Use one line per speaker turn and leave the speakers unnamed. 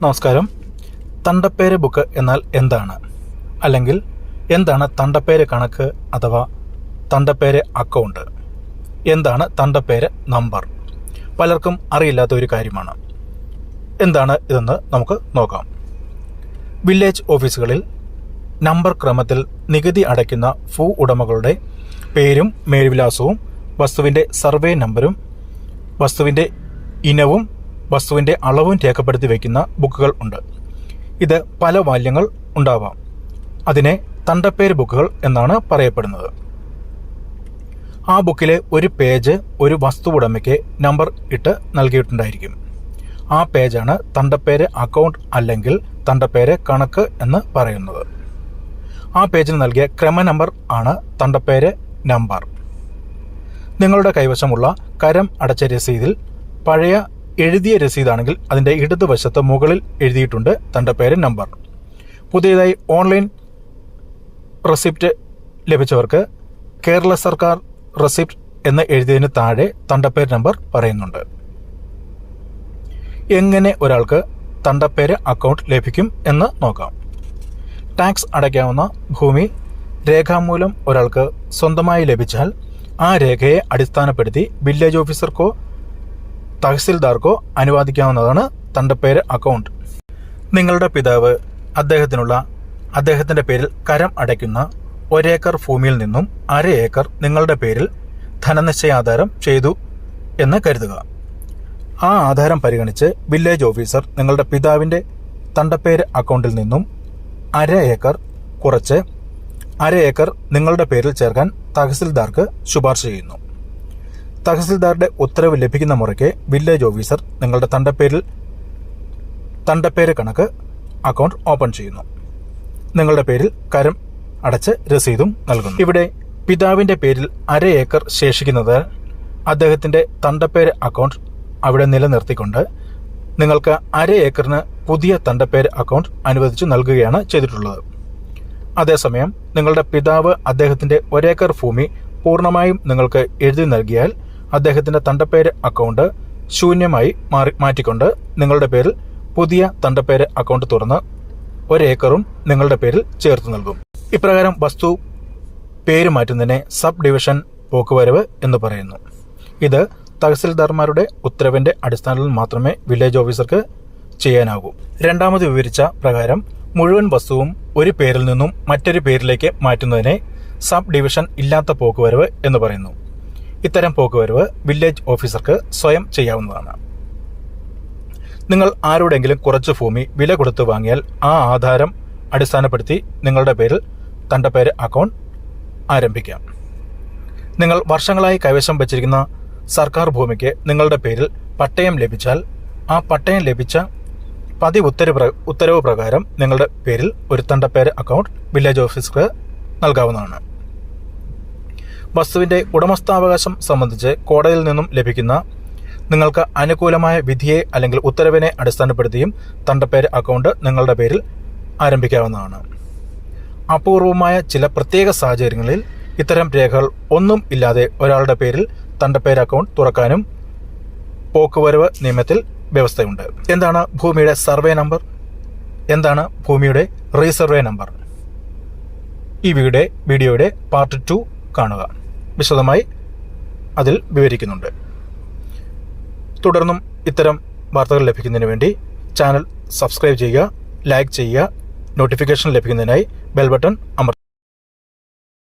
നമസ്കാരം. തണ്ടപ്പേര് ബുക്ക് എന്നാൽ എന്താണ്, അല്ലെങ്കിൽ എന്താണ് തണ്ടപ്പേര് കണക്ക് അഥവാ തണ്ടപ്പേര് അക്കൗണ്ട്, എന്താണ് തണ്ടപ്പേര് നമ്പർ? പലർക്കും അറിയില്ലാത്ത ഒരു കാര്യമാണ്. എന്താണ് ഇതെന്ന് നമുക്ക് നോക്കാം. വില്ലേജ് ഓഫീസുകളിൽ നമ്പർ ക്രമത്തിൽ നികുതി അടയ്ക്കുന്ന ഭൂ ഉടമകളുടെ പേരും മേൽവിലാസവും വസ്തുവിൻ്റെ സർവേ നമ്പരും വസ്തുവിൻ്റെ ഇനവും വസ്തുവിൻ്റെ അളവും രേഖപ്പെടുത്തി വയ്ക്കുന്ന ബുക്കുകൾ ഉണ്ട്. ഇത് പല വാല്യങ്ങൾ ഉണ്ടാവാം. അതിനെ തണ്ടപ്പേര് ബുക്കുകൾ എന്നാണ് പറയപ്പെടുന്നത്. ആ ബുക്കിലെ ഒരു പേജ് ഒരു വസ്തു ഉടമയ്ക്ക് നമ്പർ ഇട്ട് നൽകിയിട്ടുണ്ടായിരിക്കും. ആ പേജാണ് തണ്ടപ്പേര് അക്കൗണ്ട് അല്ലെങ്കിൽ തണ്ടപ്പേര് കണക്ക് എന്ന് പറയുന്നത്. ആ പേജിന് നൽകിയ ക്രമ നമ്പർ ആണ് തണ്ടപ്പേര് നമ്പർ. നിങ്ങളുടെ കൈവശമുള്ള കരം അടച്ച രസീതിൽ പഴയ എഴുതിയ രസീതാണെങ്കിൽ അതിൻ്റെ ഇടതുവശത്ത് മുകളിൽ എഴുതിയിട്ടുണ്ട് തണ്ടപ്പേര് നമ്പർ. പുതിയതായി ഓൺലൈൻ റെസിപ്റ്റ് ലഭിച്ചവർക്ക് കേരള സർക്കാർ റെസിപ്റ്റ് എന്ന് എഴുതിയതിന് താഴെ തണ്ടപ്പേര് നമ്പർ പറയുന്നുണ്ട്. എങ്ങനെ ഒരാൾക്ക് തണ്ടപ്പേര് അക്കൗണ്ട് ലഭിക്കും എന്ന് നോക്കാം. ടാക്സ് അടയ്ക്കാവുന്ന ഭൂമി രേഖാമൂലം ഒരാൾക്ക് സ്വന്തമായി ലഭിച്ചാൽ ആ രേഖയെ അടിസ്ഥാനപ്പെടുത്തി വില്ലേജ് ഓഫീസർക്കോ തഹസിൽദാർക്കോ അനുവാദിക്കാവുന്നതാണ് തണ്ടപ്പേര് അക്കൗണ്ട്. നിങ്ങളുടെ പിതാവ് അദ്ദേഹത്തിൻ്റെ പേരിൽ കരം അടയ്ക്കുന്ന 1 ഏക്കർ ഭൂമിയിൽ നിന്നും 1/2 ഏക്കർ നിങ്ങളുടെ പേരിൽ ധനനിശ്ചയാധാരം ചെയ്തു എന്ന് കരുതുക. ആ ആധാരം പരിഗണിച്ച് വില്ലേജ് ഓഫീസർ നിങ്ങളുടെ പിതാവിൻ്റെ തണ്ടപ്പേര് അക്കൗണ്ടിൽ നിന്നും 1/2 ഏക്കർ കുറച്ച് 1/2 ഏക്കർ നിങ്ങളുടെ പേരിൽ ചേർക്കാൻ തഹസിൽദാർക്ക് ശുപാർശ ചെയ്യുന്നു. തഹസിൽദാരുടെ ഉത്തരവ് ലഭിക്കുന്ന മുറയ്ക്ക് വില്ലേജ് ഓഫീസർ നിങ്ങളുടെ തണ്ടപ്പേര് കണക്ക് അക്കൗണ്ട് ഓപ്പൺ ചെയ്യുന്നു. നിങ്ങളുടെ പേരിൽ കരം അടച്ച് രസീതും നൽകുന്നു. ഇവിടെ പിതാവിൻ്റെ പേരിൽ 1/2 ഏക്കർ ശേഷിക്കുന്നത് അദ്ദേഹത്തിൻ്റെ തണ്ടപ്പേര് അക്കൗണ്ട് അവിടെ നിലനിർത്തിക്കൊണ്ട് നിങ്ങൾക്ക് 1/2 ഏക്കറിന് പുതിയ തണ്ടപ്പേര് അക്കൗണ്ട് അനുവദിച്ചു നൽകുകയാണ് ചെയ്തിട്ടുള്ളത്. അതേസമയം നിങ്ങളുടെ പിതാവ് അദ്ദേഹത്തിൻ്റെ 1 ഏക്കർ ഭൂമി പൂർണ്ണമായും നിങ്ങൾക്ക് എഴുതി നൽകിയാൽ അദ്ദേഹത്തിൻ്റെ തണ്ടപ്പേര് അക്കൗണ്ട് ശൂന്യമായി മാറ്റിക്കൊണ്ട് നിങ്ങളുടെ പേരിൽ പുതിയ തണ്ടപ്പേര് അക്കൗണ്ട് തുറന്ന് 1 ഏക്കറും നിങ്ങളുടെ പേരിൽ ചേർത്ത് നൽകും. ഇപ്രകാരം വസ്തു പേര് മാറ്റുന്നതിനെ സബ് ഡിവിഷൻ പോക്കുവരവ് എന്ന് പറയുന്നു. ഇത് തഹസിൽദാർമാരുടെ ഉത്തരവിൻ്റെ അടിസ്ഥാനത്തിൽ മാത്രമേ വില്ലേജ് ഓഫീസർക്ക് ചെയ്യാനാകൂ. രണ്ടാമത് വിവരിച്ച പ്രകാരം മുഴുവൻ വസ്തുവും ഒരു പേരിൽ നിന്നും മറ്റൊരു പേരിലേക്ക് മാറ്റുന്നതിനെ സബ് ഡിവിഷൻ ഇല്ലാത്ത പോക്കുവരവ് എന്ന് പറയുന്നു. ഇത്തരം പോക്കുവരവ് വില്ലേജ് ഓഫീസർക്ക് സ്വയം ചെയ്യാവുന്നതാണ്. നിങ്ങൾ ആരോടെങ്കിലും കുറച്ച് ഭൂമി വില കൊടുത്ത് വാങ്ങിയാൽ ആ ആധാരം അടിസ്ഥാനപ്പെടുത്തി നിങ്ങളുടെ പേരിൽ തണ്ടപ്പേര് അക്കൗണ്ട് ആരംഭിക്കാം. നിങ്ങൾ വർഷങ്ങളായി കൈവശം വച്ചിരിക്കുന്ന സർക്കാർ ഭൂമിക്ക് നിങ്ങളുടെ പേരിൽ പട്ടയം ലഭിച്ചാൽ ആ പട്ടയം ലഭിച്ച പതിവ് ഉത്തരവ് പ്രകാരം നിങ്ങളുടെ പേരിൽ ഒരു തണ്ടപ്പേര് അക്കൗണ്ട് വില്ലേജ് ഓഫീസർക്ക് നൽകാവുന്നതാണ്. വസ്തുവിൻ്റെ ഉടമസ്ഥാവകാശം സംബന്ധിച്ച് കോടതിയിൽ നിന്നും ലഭിക്കുന്ന നിങ്ങൾക്ക് അനുകൂലമായ വിധിയെ അല്ലെങ്കിൽ ഉത്തരവിനെ അടിസ്ഥാനപ്പെടുത്തിയും തണ്ടപ്പേര് അക്കൗണ്ട് നിങ്ങളുടെ പേരിൽ ആരംഭിക്കാവുന്നതാണ്. അപൂർവമായ ചില പ്രത്യേക സാഹചര്യങ്ങളിൽ ഇത്തരം രേഖകൾ ഒന്നും ഇല്ലാതെ ഒരാളുടെ പേരിൽ തണ്ടപ്പേര് അക്കൗണ്ട് തുറക്കാനും പോക്കുവരവ് നിയമത്തിൽ വ്യവസ്ഥയുണ്ട്. എന്താണ് ഭൂമിയുടെ സർവേ നമ്പർ? എന്താണ് ഭൂമിയുടെ റീസർവേ നമ്പർ? ഈ വീഡിയോയുടെ പാർട്ട് 2 കാണുക. വിശദമായി അതിൽ വിവരിക്കുന്നുണ്ട്. തുടർന്നും ഇത്തരം വാർത്തകൾ ലഭിക്കുന്നതിന് വേണ്ടി ചാനൽ സബ്സ്ക്രൈബ് ചെയ്യുക, ലൈക്ക് ചെയ്യുക, നോട്ടിഫിക്കേഷൻ ലഭിക്കുന്നതിനായി ബെൽ ബട്ടൺ അമർത്തുക.